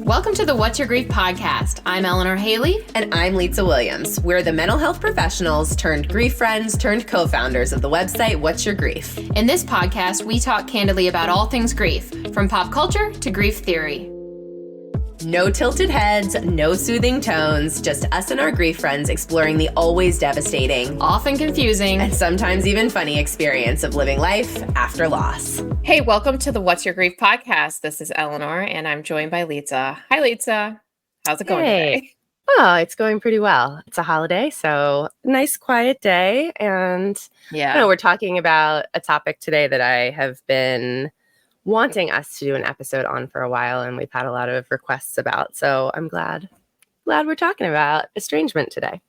Welcome to the What's Your Grief podcast. I'm Eleanor Haley. And I'm Lisa Williams. We're the mental health professionals turned grief friends turned co-founders of the website What's Your Grief. In this podcast, we talk candidly about all things grief, from pop culture to grief theory. No tilted heads, no soothing tones, just us and our grief friends exploring the always devastating, often confusing, and sometimes even funny experience of living life after loss. Hey, welcome to the What's Your Grief podcast. This is Eleanor, and I'm joined by Lisa. Hi, Lisa. How's it going today? Oh, it's going pretty well. It's a holiday, so nice quiet day. And we're talking about a topic today that I have been wanting us to do an episode on for a while, and we've had a lot of requests about. So I'm glad we're talking about estrangement today.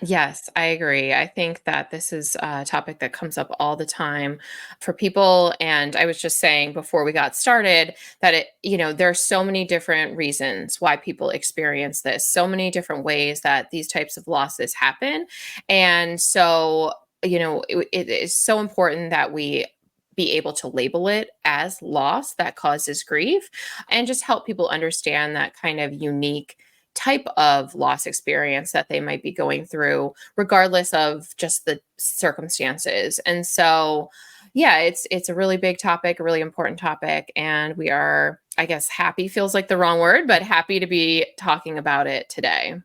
Yes, I agree. I think that this is a topic that comes up all the time for people. And I was just saying before we got started that there are so many different reasons why people experience this, so many different ways that these types of losses happen. And so, it is so important that we be able to label it as loss that causes grief and just help people understand that kind of unique type of loss experience that they might be going through, regardless of just the circumstances. And so, it's a really big topic, a really important topic. And we are, I guess, happy feels like the wrong word, but happy to be talking about it today.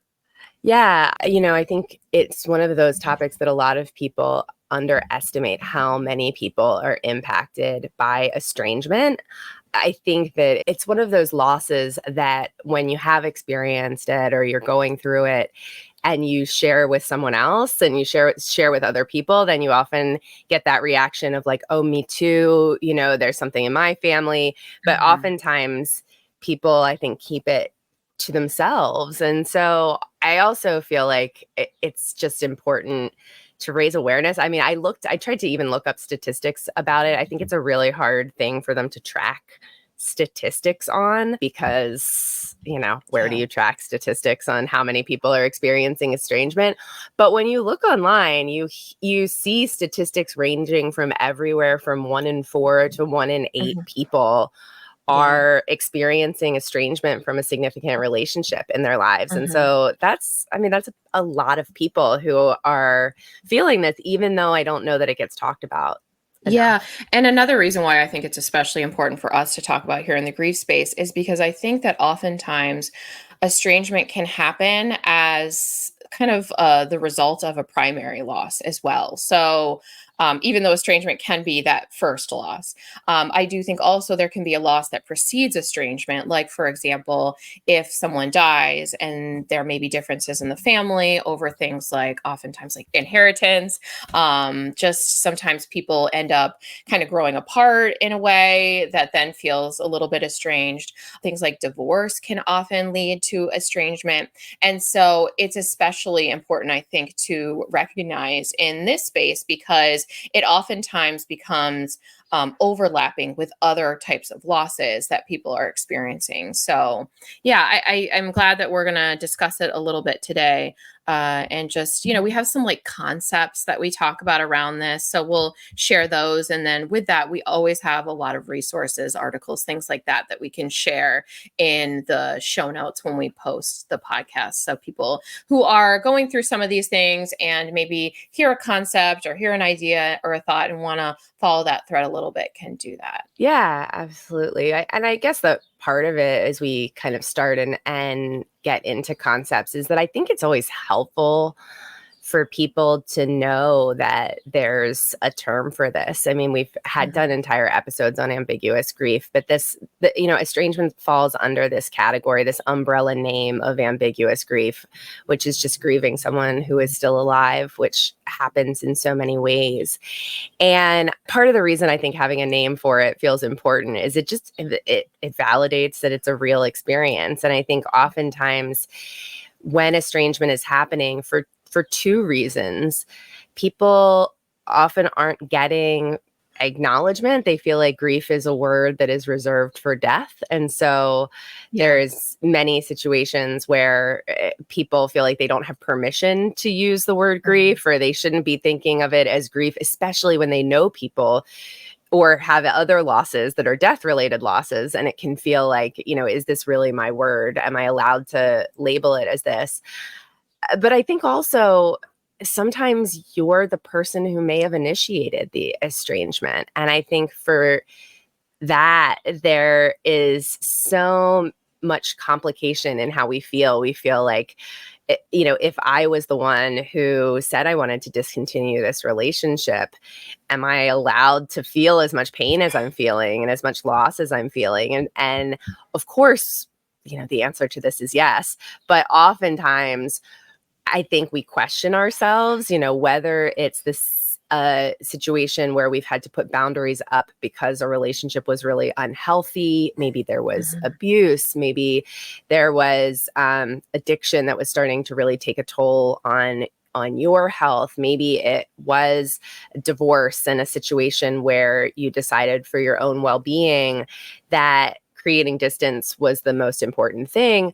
Yeah. I think it's one of those topics that a lot of people underestimate how many people are impacted by estrangement. I think that it's one of those losses that when you have experienced it or you're going through it and you share with someone else and you share with other people, then you often get that reaction of like, oh, me too, there's something in my family. But oftentimes people, I think, keep it to themselves. And so I also feel like it's just important to raise awareness. I mean, I tried to even look up statistics about it. I think it's a really hard thing for them to track statistics on because, where do you track statistics on how many people are experiencing estrangement? But when you look online, you see statistics ranging from everywhere from 1 in 4 to 1 in 8 people are experiencing estrangement from a significant relationship in their lives. And so that's a lot of people who are feeling this, even though I don't know that it gets talked about enough. Yeah. And another reason why I think it's especially important for us to talk about here in the grief space is because I think that oftentimes estrangement can happen as kind of the result of a primary loss as well. So even though estrangement can be that first loss, I do think also there can be a loss that precedes estrangement. Like, for example, if someone dies and there may be differences in the family over things like oftentimes like inheritance, just sometimes people end up kind of growing apart in a way that then feels a little bit estranged. Things like divorce can often lead to estrangement. And so it's especially important, I think, to recognize in this space because it oftentimes becomes overlapping with other types of losses that people are experiencing. So, I'm glad that we're going to discuss it a little bit today. And just, we have some like concepts that we talk about around this. So we'll share those. And then with that, we always have a lot of resources, articles, things like that we can share in the show notes when we post the podcast. So people who are going through some of these things and maybe hear a concept or hear an idea or a thought and want to follow that thread a little bit can do that. Yeah, absolutely. I guess that part of it as we kind of start and get into concepts is that I think it's always helpful for people to know that there's a term for this. I mean, we've had done entire episodes on ambiguous grief, but estrangement falls under this category, this umbrella name of ambiguous grief, which is just grieving someone who is still alive, which happens in so many ways. And part of the reason I think having a name for it feels important is it validates that it's a real experience. And I think oftentimes when estrangement is happening for two reasons, people often aren't getting acknowledgement. They feel like grief is a word that is reserved for death. And so there's many situations where people feel like they don't have permission to use the word grief, or they shouldn't be thinking of it as grief, especially when they know people or have other losses that are death related losses. And it can feel like, is this really my word? Am I allowed to label it as this? But I think also sometimes you're the person who may have initiated the estrangement. And I think for that, there is so much complication in how we feel. We feel like, if I was the one who said I wanted to discontinue this relationship, am I allowed to feel as much pain as I'm feeling and as much loss as I'm feeling? And of course, the answer to this is yes. But oftentimes, I think we question ourselves, whether it's this situation where we've had to put boundaries up because a relationship was really unhealthy. Maybe there was abuse. Maybe there was addiction that was starting to really take a toll on your health. Maybe it was divorce and a situation where you decided for your own well-being that creating distance was the most important thing.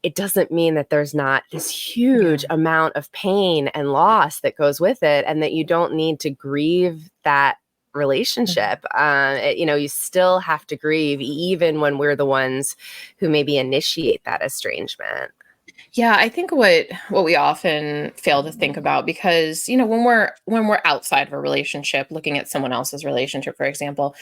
It doesn't mean that there's not this huge amount of pain and loss that goes with it, and that you don't need to grieve that relationship. You still have to grieve, even when we're the ones who maybe initiate that estrangement. Yeah, I think what we often fail to think about, because when we're outside of a relationship, looking at someone else's relationship, for example,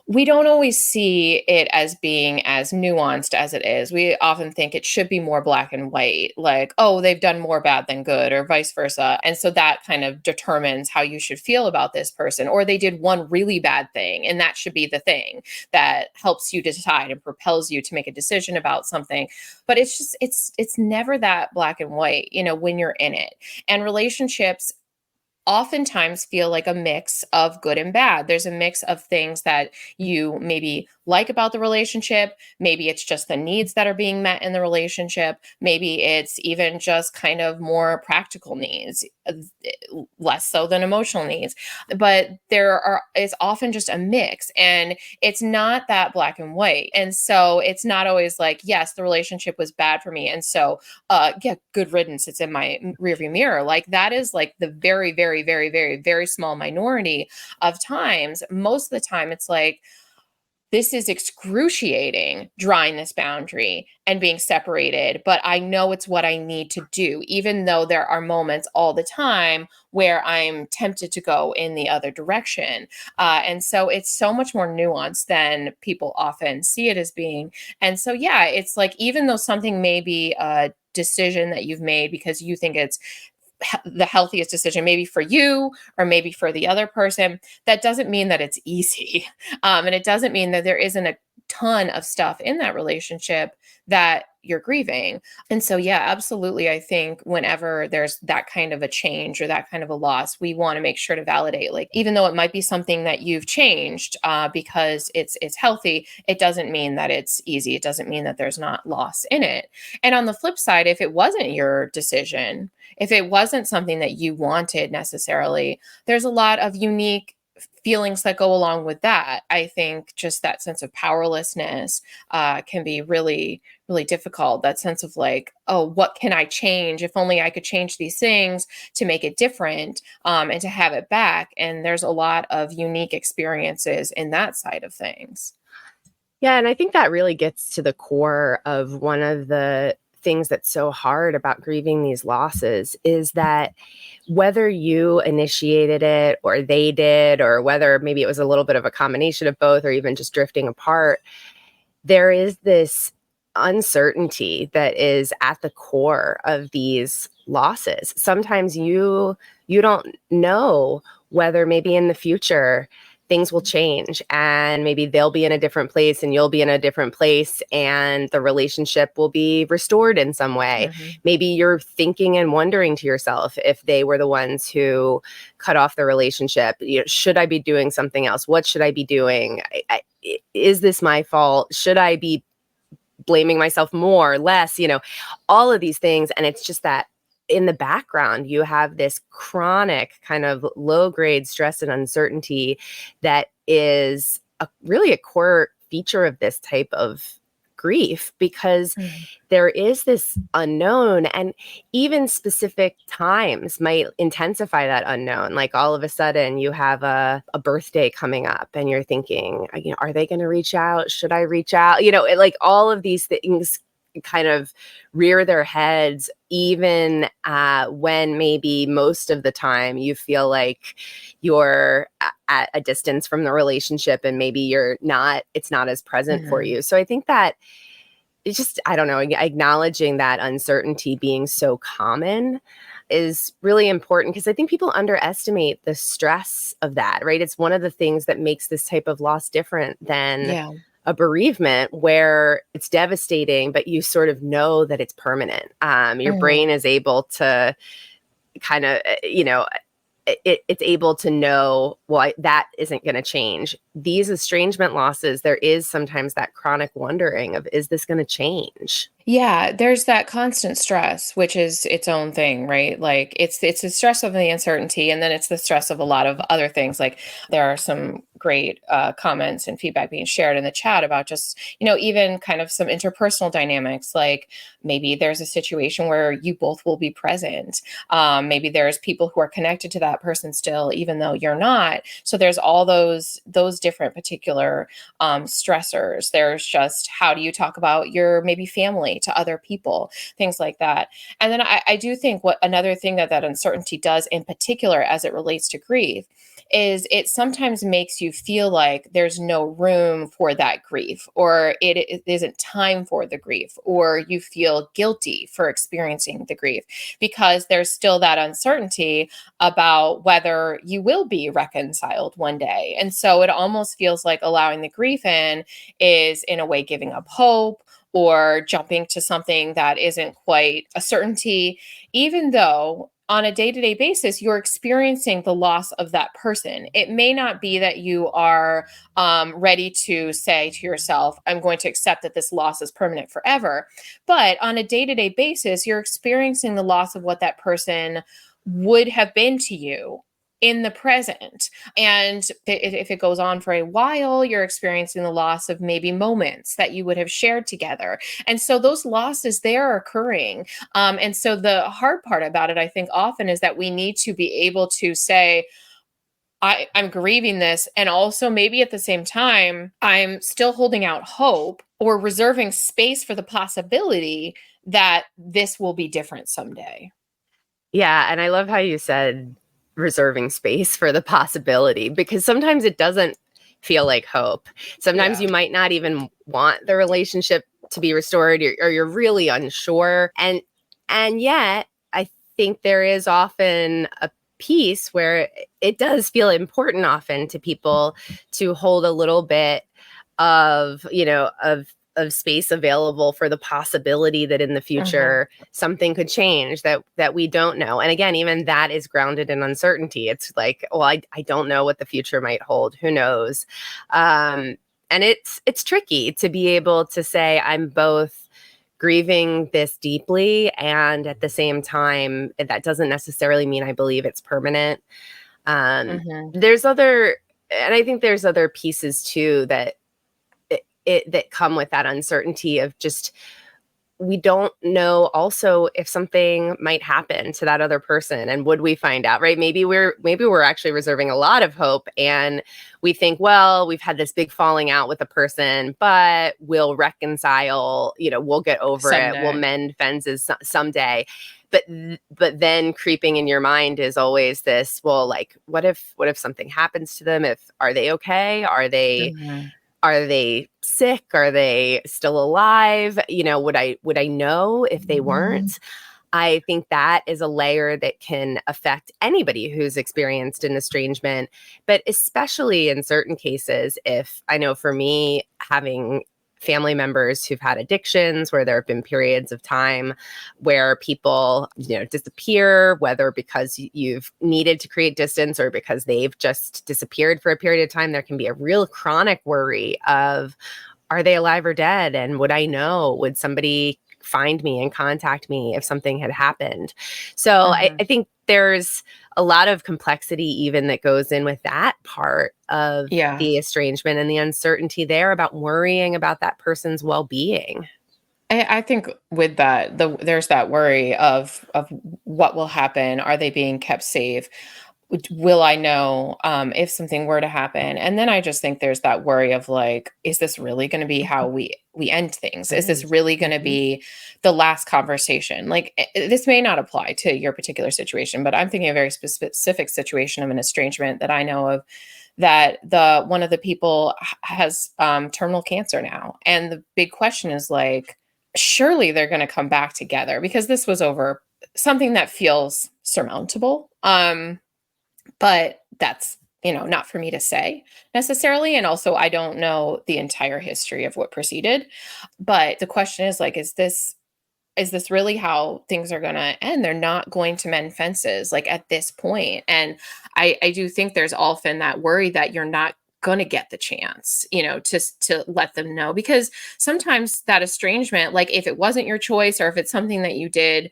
we don't always see it as being as nuanced as it is. We often think it should be more black and white, like, oh, they've done more bad than good, or vice versa. And so that kind of determines how you should feel about this person, or they did one really bad thing, and that should be the thing that helps you decide and propels you to make a decision about something. But it's never that black and white, when you're in it. And relationships oftentimes feel like a mix of good and bad. There's a mix of things that you maybe like about the relationship. Maybe it's just the needs that are being met in the relationship. Maybe it's even just kind of more practical needs, less so than emotional needs. But it's often just a mix, and it's not that black and white. And so it's not always like, yes, the relationship was bad for me, and so yeah, good riddance, it's in my rearview mirror. Like, that is like the very, very, very, very, very small minority of times. Most of the time it's like, this is excruciating, drawing this boundary and being separated, but I know it's what I need to do, even though there are moments all the time where I'm tempted to go in the other direction. And so it's so much more nuanced than people often see it as being. And so, yeah, it's like, even though something may be a decision that you've made because you think it's the healthiest decision, maybe for you or maybe for the other person, that doesn't mean that it's easy. And it doesn't mean that there isn't a ton of stuff in that relationship that you're grieving. And so, yeah, absolutely. I think whenever there's that kind of a change or that kind of a loss, we want to make sure to validate, like, even though it might be something that you've changed because it's healthy, it doesn't mean that it's easy. It doesn't mean that there's not loss in it. And on the flip side, if it wasn't your decision, if it wasn't something that you wanted necessarily, there's a lot of unique feelings that go along with that. I think just that sense of powerlessness can be really, really difficult. That sense of like, oh, what can I change? If only I could change these things to make it different, and to have it back. And there's a lot of unique experiences in that side of things. Yeah, and I think that really gets to the core of one of the things that's so hard about grieving these losses, is that whether you initiated it or they did, or whether maybe it was a little bit of a combination of both, or even just drifting apart, there is this uncertainty that is at the core of these losses. Sometimes you don't know whether maybe in the future things will change, and maybe they'll be in a different place and you'll be in a different place, and the relationship will be restored in some way. Maybe you're thinking and wondering to yourself, if they were the ones who cut off the relationship, should I be doing something else? What should I be doing? Is this my fault? Should I be blaming myself more, less, all of these things. And it's just that in the background, you have this chronic kind of low grade stress and uncertainty that is really a core feature of this type of grief, because Mhm. there is this unknown, and even specific times might intensify that unknown. Like all of a sudden you have a birthday coming up and you're thinking, are they going to reach out? Should I reach out? Like all of these things kind of rear their heads, even when maybe most of the time you feel like you're at a distance from the relationship, and maybe it's not as present for Mhm. you. So I think that it's just, I don't know, acknowledging that uncertainty being so common is really important, because I think people underestimate the stress of that, right? It's one of the things that makes this type of loss different than Yeah. a bereavement, where it's devastating, but you sort of know that it's permanent. Your Mhm. brain is able to kind of, it's able to know, well, that isn't going to change. These estrangement losses, there is sometimes that chronic wondering of, is this going to change? Yeah, there's that constant stress, which is its own thing, right? Like it's the stress of the uncertainty, and then it's the stress of a lot of other things. Like there are some great comments and feedback being shared in the chat about just even kind of some interpersonal dynamics. Like maybe there's a situation where you both will be present. Maybe there's people who are connected to that person still, even though you're not. So there's all those different particular stressors. There's just how do you talk about your maybe family to other people, things like that. And then I do think what another thing that uncertainty does in particular as it relates to grief is it sometimes makes you feel like there's no room for that grief, or it isn't time for the grief, or you feel guilty for experiencing the grief because there's still that uncertainty about whether you will be reconciled one day. And so it almost feels like allowing the grief in is, in a way, giving up hope or jumping to something that isn't quite a certainty, even though on a day to day basis, you're experiencing the loss of that person. It may not be that you are ready to say to yourself, I'm going to accept that this loss is permanent forever. But on a day to day basis, you're experiencing the loss of what that person would have been to you in the present. And if it goes on for a while, you're experiencing the loss of maybe moments that you would have shared together. And so those losses, they're occurring. And so the hard part about it, I think, often is that we need to be able to say, I'm grieving this. And also, maybe at the same time, I'm still holding out hope or reserving space for the possibility that this will be different someday. Yeah, and I love how you said reserving space for the possibility, because sometimes it doesn't feel like hope. Sometimes Yeah. you might not even want the relationship to be restored, or you're really unsure. And yet, I think there is often a piece where it does feel important often to people to hold a little bit of, of space available for the possibility that in the Mhm. future something could change that we don't know. And again, even that is grounded in uncertainty. It's like, well, I don't know what the future might hold. Who knows? And it's tricky to be able to say, I'm both grieving this deeply, and at the same time, that doesn't necessarily mean I believe it's permanent. Mhm. There's other, and I think there's other pieces too that that come with that uncertainty of just, we don't know also if something might happen to that other person, and would we find out, right? Maybe we're actually reserving a lot of hope, and we think, well, we've had this big falling out with a person, but we'll reconcile, we'll get over it, we'll Someday. mend fences someday. But then creeping in your mind is always this, well, like, what if something happens to them? If Are they okay? Mhm. Are they sick? Are they still alive? Would I know if they weren't? I think that is a layer that can affect anybody who's experienced an estrangement, but especially in certain cases. If I know, for me, having family members who've had addictions, where there have been periods of time where people, disappear, whether because you've needed to create distance or because they've just disappeared for a period of time, there can be a real chronic worry of, are they alive or dead? And would I know? Would somebody find me and contact me if something had happened. So Mhm. I think there's a lot of complexity even that goes in with that part of Yeah. the estrangement and the uncertainty there about worrying about that person's well-being. I think with that, there's that worry of what will happen. Are they being kept safe? Will I know if something were to happen? And then I just think there's that worry of like, is this really going to be how we end things? Is this Right. really going to Mhm. be the last conversation? Like, this may not apply to your particular situation, but I'm thinking of a very specific situation of an estrangement that I know of, that the one of the people has terminal cancer now, and the big question is like, surely they're going to come back together because this was over something that feels surmountable. But that's, not for me to say necessarily. And also, I don't know the entire history of what preceded. But the question is like, is this really how things are going to end? They're not going to mend fences like at this point. And I do think there's often that worry that you're not going to get the chance, to let them know, because sometimes that estrangement, like if it wasn't your choice or if it's something that you did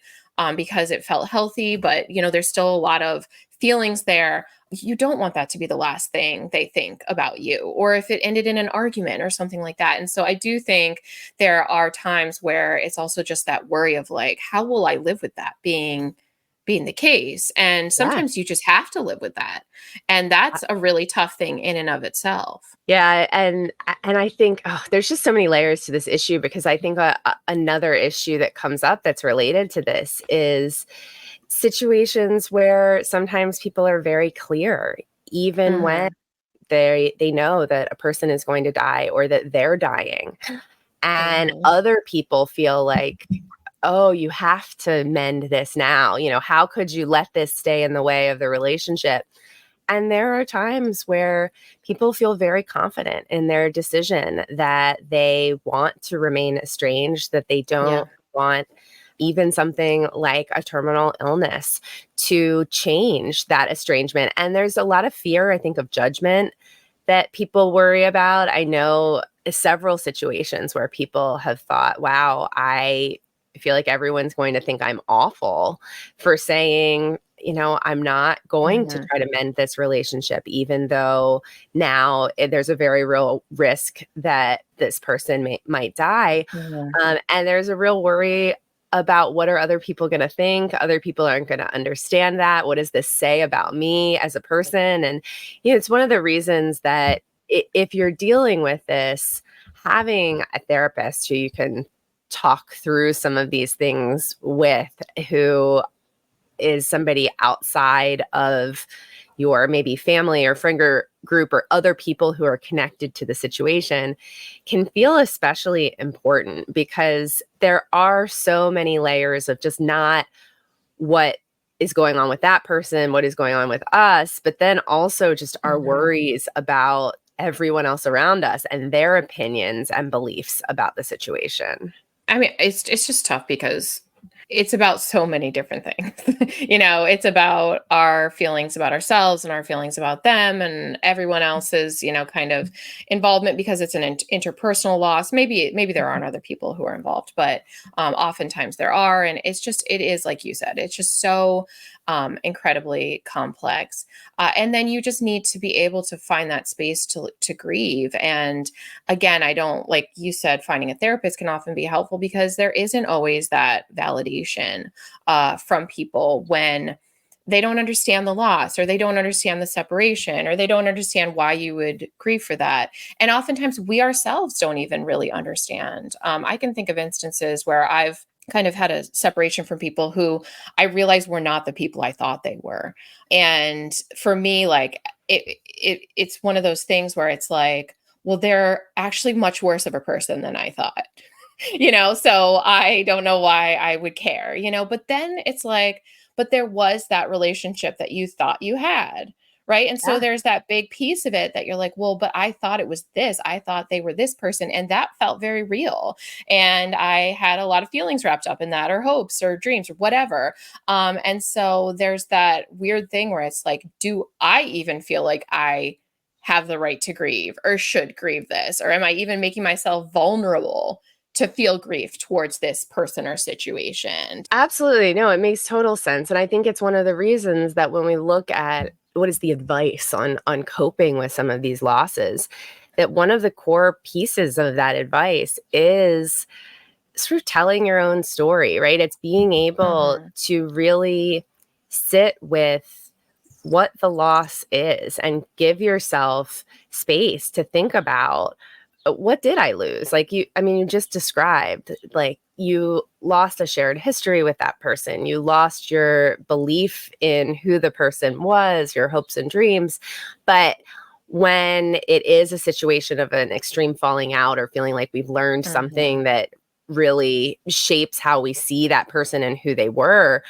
because it felt healthy, but there's still a lot of feelings there. You don't want that to be the last thing they think about you, or if it ended in an argument or something like that. And so I do think there are times where it's also just that worry of like, how will I live with that being the case? And Yeah. sometimes you just have to live with that, and that's a really tough thing in and of itself. Yeah, and I think there's just so many layers to this issue because I think another issue that comes up that's related to this is situations where sometimes people are very clear, even when Hmm. they know that a person is going to die or that they're dying, and Hmm. other people feel like, oh, you have to mend this now. How could you let this stay in the way of the relationship? And there are times where people feel very confident in their decision that they want to remain estranged, that they Yeah. don't want even something like a terminal illness to change that estrangement. And there's a lot of fear, I think, of judgment that people worry about. I know several situations where people have thought, wow, I feel like everyone's going to think I'm awful for saying, I'm not going to Hmm. try to mend this relationship, even though now there's a very real risk that this person might die. Hmm. And there's a real worry about what are other people going to think. Other people aren't going to understand that. What does this say about me as a person? And it's one of the reasons that if you're dealing with this, having a therapist who you can talk through some of these things with, who is somebody outside of your maybe family or friend group or other people who are connected to the situation, can feel especially important because there are so many layers of just not what is going on with that person, what is going on with us, but then also just our Hmm. worries about everyone else around us and their opinions and beliefs about the situation. I mean, it's just tough because it's about so many different things. It's about our feelings about ourselves and our feelings about them and everyone else's, kind of involvement, because it's an interpersonal loss. Maybe there aren't other people who are involved, but oftentimes there are, and it is like you said, it's just so incredibly complex. And then you just need to be able to find that space to grieve. And again, I don't, like you said, finding a therapist can often be helpful because there isn't always that validation from people when they don't understand the loss, or they don't understand the separation, or they don't understand why you would grieve for that. And oftentimes we ourselves don't even really understand. I can think of instances where I've kind of had a separation from people who I realized were not the people I thought they were. And for me, like it's one of those things where it's like, well, they're actually much worse of a person than I thought. So I don't know why I would care, but then it's like, but there was that relationship that you thought you had, right? And so Yeah. there's that big piece of it that you're like, well, but I thought it was this. I thought they were this person, and that felt very real. And I had a lot of feelings wrapped up in that, or hopes or dreams or whatever. And so there's that weird thing where it's like, do I even feel like I have the right to grieve or should grieve this? Or am I even making myself vulnerable to feel grief towards this person or situation. Absolutely. No, it makes total sense. And I think it's one of the reasons that when we look at what is the advice on coping with some of these losses, that one of the core pieces of that advice is sort of telling your own story, right? It's being able Mm-hmm. to really sit with what the loss is and give yourself space to think about, what did I lose? Like you just described, like you lost a shared history with that person. You lost your belief in who the person was, your hopes and dreams. But when it is a situation of an extreme falling out or feeling like we've learned Mm-hmm. something that really shapes how we see that person and who they were,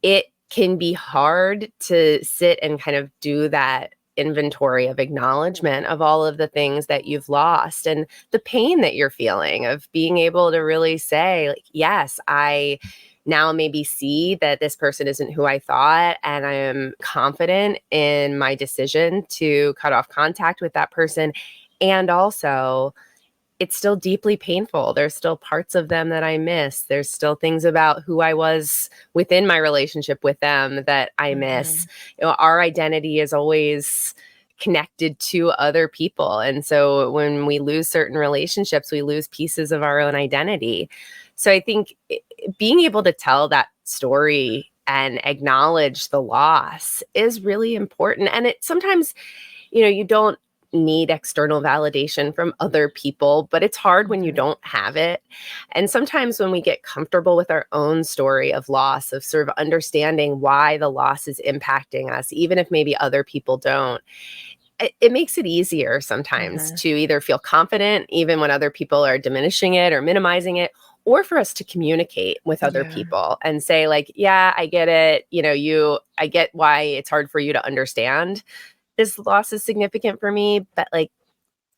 it can be hard to sit and kind of do that inventory of acknowledgement of all of the things that you've lost and the pain that you're feeling of being able to really say, like, yes, I now maybe see that this person isn't who I thought, and I am confident in my decision to cut off contact with that person. And also, it's still deeply painful. There's still parts of them that I miss. There's still things about who I was within my relationship with them that I Mm-hmm. miss. Our identity is always connected to other people. And so when we lose certain relationships, we lose pieces of our own identity. So I think being able to tell that story and acknowledge the loss is really important. And it sometimes, you don't need external validation from other people, but it's hard when you Mm-hmm. don't have it. And sometimes when we get comfortable with our own story of loss, of sort of understanding why the loss is impacting us, even if maybe other people don't, it makes it easier sometimes Mm-hmm. to either feel confident, even when other people are diminishing it or minimizing it, or for us to communicate with other Yeah. people and say, like, yeah, I get it. I get why it's hard for you to understand this loss is significant for me, but like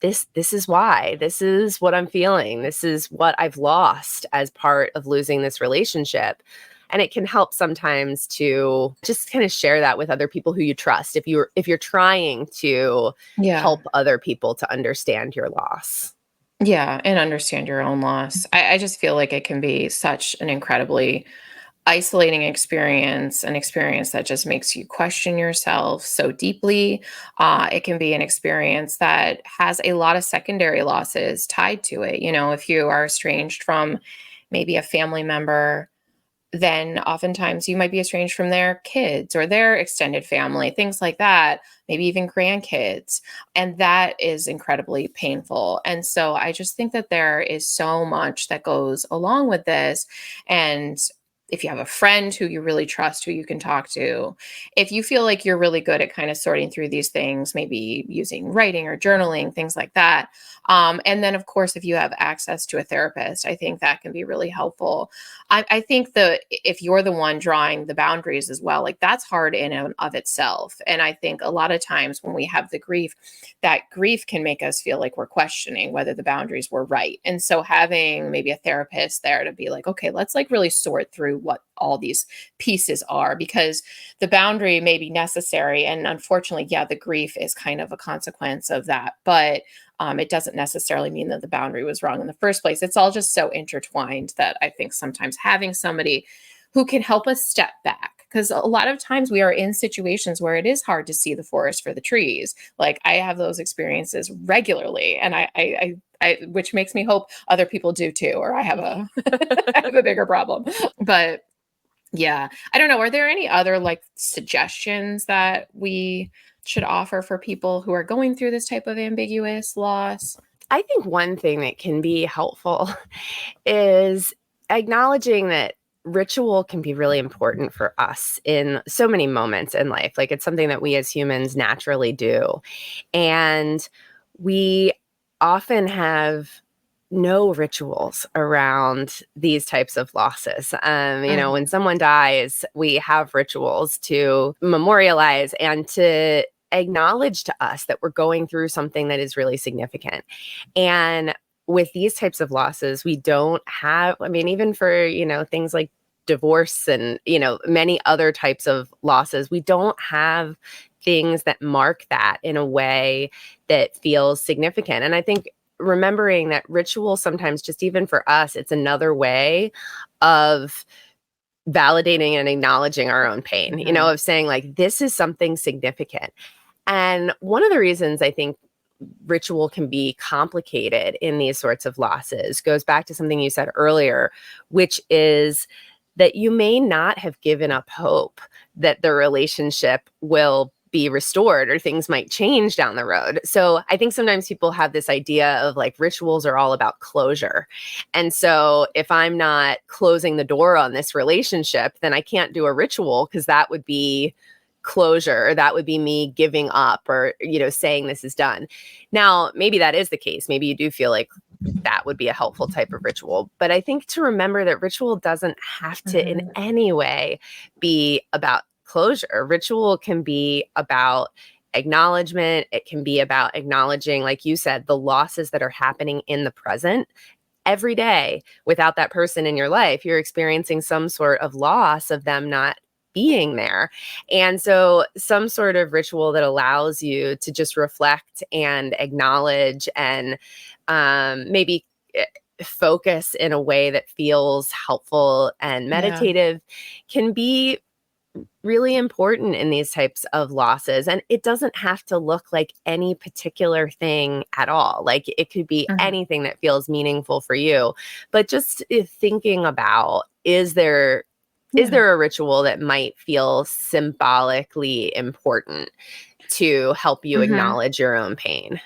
this is why. This is what I'm feeling. This is what I've lost as part of losing this relationship. And it can help sometimes to just kind of share that with other people who you trust if you're trying to Yeah. help other people to understand your loss. Yeah. And understand your own loss. I just feel like it can be such an incredibly isolating experience, an experience that just makes you question yourself so deeply. It can be an experience that has a lot of secondary losses tied to it. If you are estranged from maybe a family member, then oftentimes you might be estranged from their kids or their extended family, things like that, maybe even grandkids. And that is incredibly painful. And so I just think that there is so much that goes along with this. And if you have a friend who you really trust, who you can talk to, if you feel like you're really good at kind of sorting through these things, maybe using writing or journaling, things like that. And then, of course, if you have access to a therapist, I think that can be really helpful. I think that if you're the one drawing the boundaries as well, like that's hard in and of itself. And I think a lot of times when we have the grief, that grief can make us feel like we're questioning whether the boundaries were right. And so having maybe a therapist there to be like, okay, let's like really sort through what all these pieces are, because the boundary may be necessary. And unfortunately, yeah, the grief is kind of a consequence of that. But it doesn't necessarily mean that the boundary was wrong in the first place. It's all just so intertwined that I think sometimes having somebody who can help us step back, because a lot of times we are in situations where it is hard to see the forest for the trees. Like I have those experiences regularly, and which makes me hope other people do too, or I have a I have a bigger problem. But yeah, I don't know. Are there any other like suggestions that we should offer for people who are going through this type of ambiguous loss? I think one thing that can be helpful is acknowledging that ritual can be really important for us in so many moments in life. Like it's something that we as humans naturally do. And we often have no rituals around these types of losses. When Mhm. someone dies, we have rituals to memorialize and to acknowledge to us that we're going through something that is really significant. And with these types of losses, we don't have, I mean, even for, things like divorce and, many other types of losses, we don't have things that mark that in a way that feels significant. And I think remembering that ritual sometimes, just even for us, it's another way of validating and acknowledging our own pain, Mhm. of saying like, this is something significant. And one of the reasons I think ritual can be complicated in these sorts of losses goes back to something you said earlier, which is that you may not have given up hope that the relationship will be restored or things might change down the road. So I think sometimes people have this idea of like rituals are all about closure. And so if I'm not closing the door on this relationship, then I can't do a ritual because that would be closure. That would be me giving up or, saying this is done. Now, maybe that is the case. Maybe you do feel like that would be a helpful type of ritual. But I think to remember that ritual doesn't have to in Mhm. any way be about closure. Ritual can be about acknowledgement. It can be about acknowledging, like you said, the losses that are happening in the present. Every day without that person in your life, you're experiencing some sort of loss of them not being there. And so, some sort of ritual that allows you to just reflect and acknowledge and maybe focus in a way that feels helpful and Yeah. meditative can be really important in these types of losses. And it doesn't have to look like any particular thing at all. Like it could be Mhm. anything that feels meaningful for you. But just thinking about, is Yeah. there a ritual that might feel symbolically important to help you Mhm. acknowledge your own pain?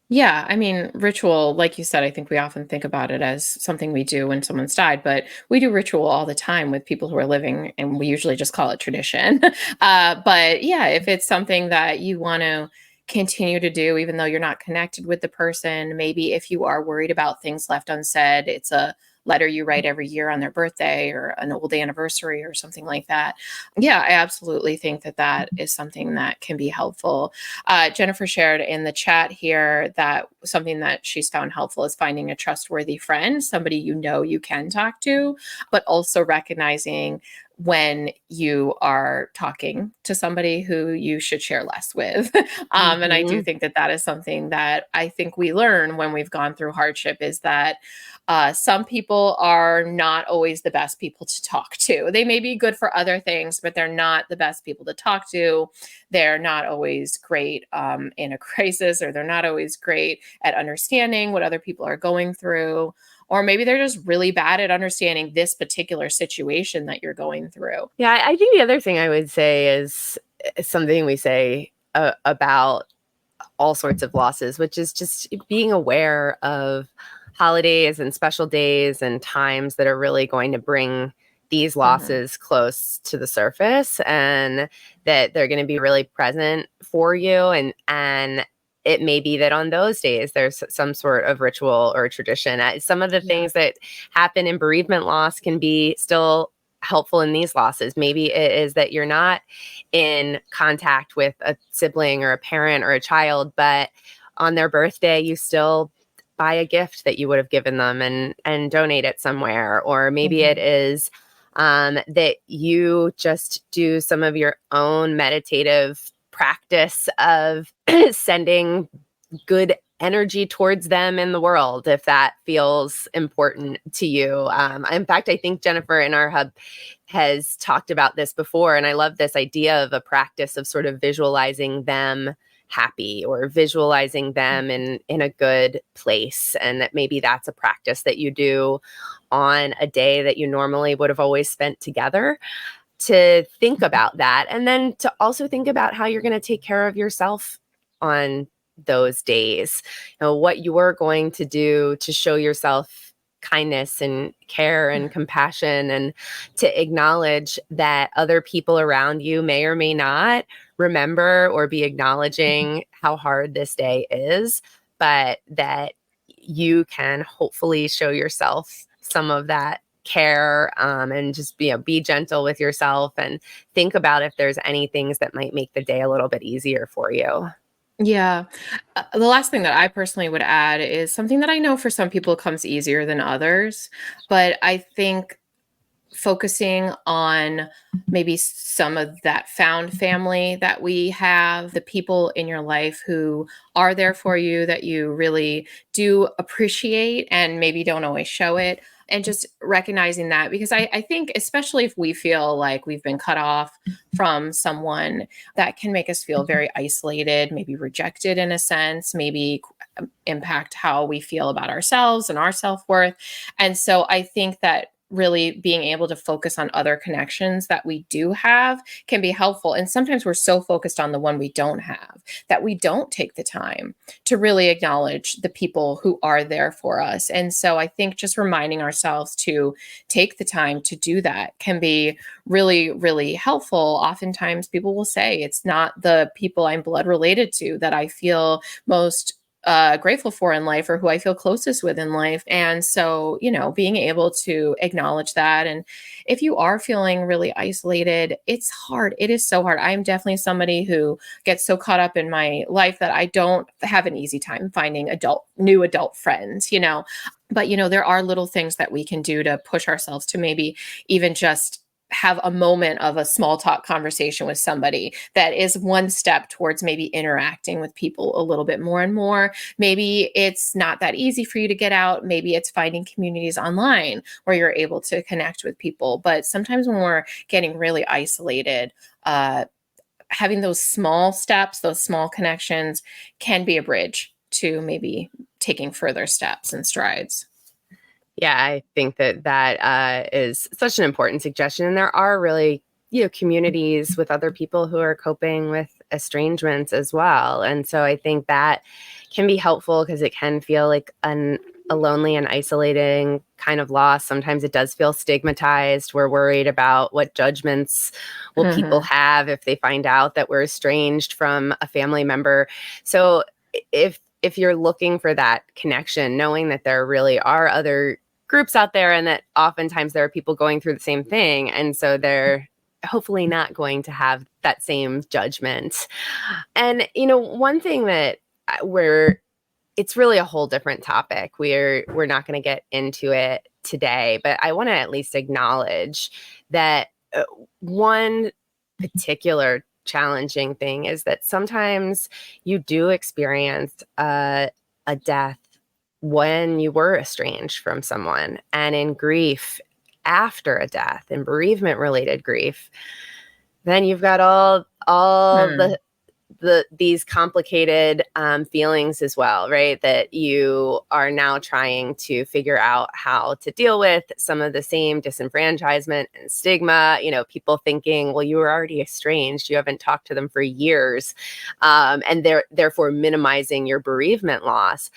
Yeah, I mean, ritual, like you said, I think we often think about it as something we do when someone's died, but we do ritual all the time with people who are living, and we usually just call it tradition. But yeah, if it's something that you want to continue to do, even though you're not connected with the person, maybe if you are worried about things left unsaid, it's a letter you write every year on their birthday or an old anniversary or something like that. Yeah, I absolutely think that that is something that can be helpful. Jennifer shared in the chat here that something that she's found helpful is finding a trustworthy friend, somebody you know you can talk to, but also recognizing when you are talking to somebody who you should share less with. And I do Mhm. think that that is something that I think we learn when we've gone through hardship is that some people are not always the best people to talk to. They may be good for other things, but they're not the best people to talk to. They're not always great in a crisis, or they're not always great at understanding what other people are going through. Or maybe they're just really bad at understanding this particular situation that you're going through. Yeah, I think the other thing I would say is something we say about all sorts of losses, which is just being aware of holidays and special days and times that are really going to bring these Hmm. losses close to the surface and that they're going to be really present for you and it may be that on those days there's some sort of ritual or tradition. Some of the Yeah. things that happen in bereavement loss can be still helpful in these losses. Maybe it is that you're not in contact with a sibling or a parent or a child, but on their birthday, you still buy a gift that you would have given them and donate it somewhere. Or maybe it Hmm. is that you just do some of your own meditative practice of sending good energy towards them in the world if that feels important to you. In fact, I think Jennifer in our hub has talked about this before, and I love this idea of a practice of sort of visualizing them happy or visualizing them in a good place, and that maybe that's a practice that you do on a day that you normally would have always spent together, to think about that and then to also think about how you're going to take care of yourself on those days. What you're going to do to show yourself kindness and care and compassion, and to acknowledge that other people around you may or may not remember or be acknowledging how hard this day is, but that you can hopefully show yourself some of that care, and just be gentle with yourself and think about if there's any things that might make the day a little bit easier for you. Yeah. The last thing that I personally would add is something that I know for some people comes easier than others, but I think focusing on maybe some of that found family that we have, the people in your life who are there for you that you really do appreciate and maybe don't always show it. And just recognizing that, because I think, especially if we feel like we've been cut off from someone, that can make us feel very isolated, maybe rejected in a sense, maybe impact how we feel about ourselves and our self worth. And so I think that really being able to focus on other connections that we do have can be helpful. And sometimes we're so focused on the one we don't have that we don't take the time to really acknowledge the people who are there for us. And so I think just reminding ourselves to take the time to do that can be really, really helpful. Oftentimes people will say, it's not the people I'm blood related to that I feel most grateful for in life, or who I feel closest with in life. And so, being able to acknowledge that. And if you are feeling really isolated, it's hard. It is so hard. I'm definitely somebody who gets so caught up in my life that I don't have an easy time finding new adult friends. But, there are little things that we can do to push ourselves to maybe even just have a moment of a small talk conversation with somebody that is one step towards maybe interacting with people a little bit more and more. Maybe it's not that easy for you to get out. Maybe it's finding communities online where you're able to connect with people. But sometimes when we're getting really isolated, having those small steps, those small connections can be a bridge to maybe taking further steps and strides. Yeah, I think that is such an important suggestion. And there are really, communities with other people who are coping with estrangements as well. And so I think that can be helpful because it can feel like a lonely and isolating kind of loss. Sometimes it does feel stigmatized. We're worried about what judgments will people have if they find out that we're estranged from a family member. So if you're looking for that connection, knowing that there really are other groups out there and that oftentimes there are people going through the same thing. And so they're hopefully not going to have that same judgment. And, one thing that it's really a whole different topic. We're not going to get into it today, but I want to at least acknowledge that one particular challenging thing is that sometimes you do experience a death when you were estranged from someone, and in grief after a death, in bereavement related grief, then you've got all these complicated feelings as well, right? That you are now trying to figure out how to deal with some of the same disenfranchisement and stigma, people thinking, well, you were already estranged, you haven't talked to them for years, and therefore minimizing your bereavement loss.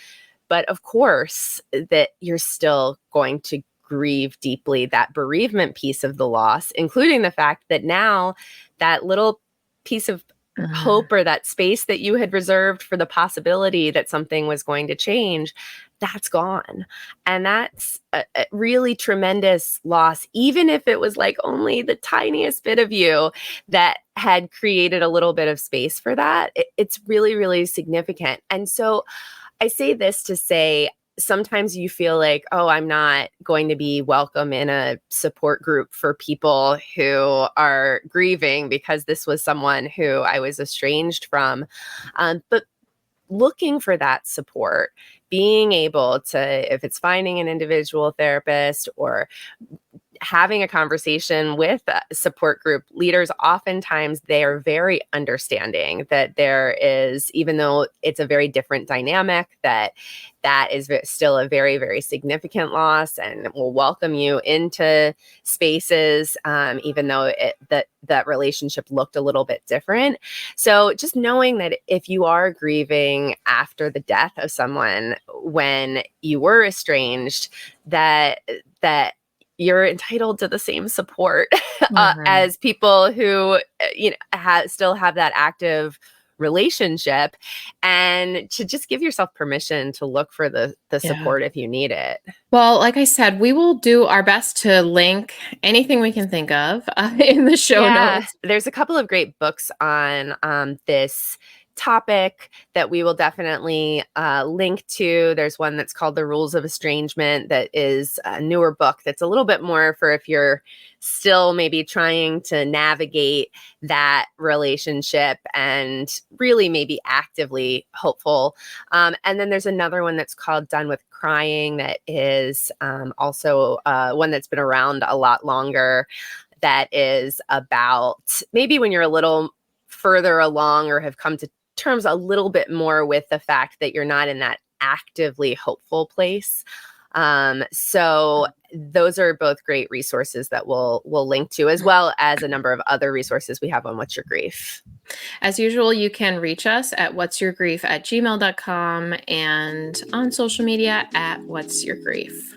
But of course, that you're still going to grieve deeply that bereavement piece of the loss, including the fact that now that little piece of hope or that space that you had reserved for the possibility that something was going to change, that's gone. And that's a really tremendous loss, even if it was like only the tiniest bit of you that had created a little bit of space for that. It's really, really significant. And so I say this to say, sometimes you feel like, oh, I'm not going to be welcome in a support group for people who are grieving because this was someone who I was estranged from. But looking for that support, being able to, if it's finding an individual therapist or having a conversation with support group leaders, oftentimes they are very understanding that there is, even though it's a very different dynamic, that is still a very, very significant loss, and will welcome you into spaces, even though that relationship looked a little bit different. So just knowing that if you are grieving after the death of someone when you were estranged, that you're entitled to the same support as people who, still have that active relationship, and to just give yourself permission to look for the support if you need it. Well, like I said, we will do our best to link anything we can think of in the show notes. There's a couple of great books on this topic that we will definitely link to. There's one that's called The Rules of Estrangement that is a newer book that's a little bit more for if you're still maybe trying to navigate that relationship and really maybe actively hopeful. And then there's another one that's called Done with Crying that is also one that's been around a lot longer, that is about maybe when you're a little further along or have come to terms a little bit more with the fact that you're not in that actively hopeful place. So those are both great resources that we'll link to, as well as a number of other resources we have on What's Your Grief. As usual, you can reach us at what'syourgrief@gmail.com and on social media at What's Your Grief.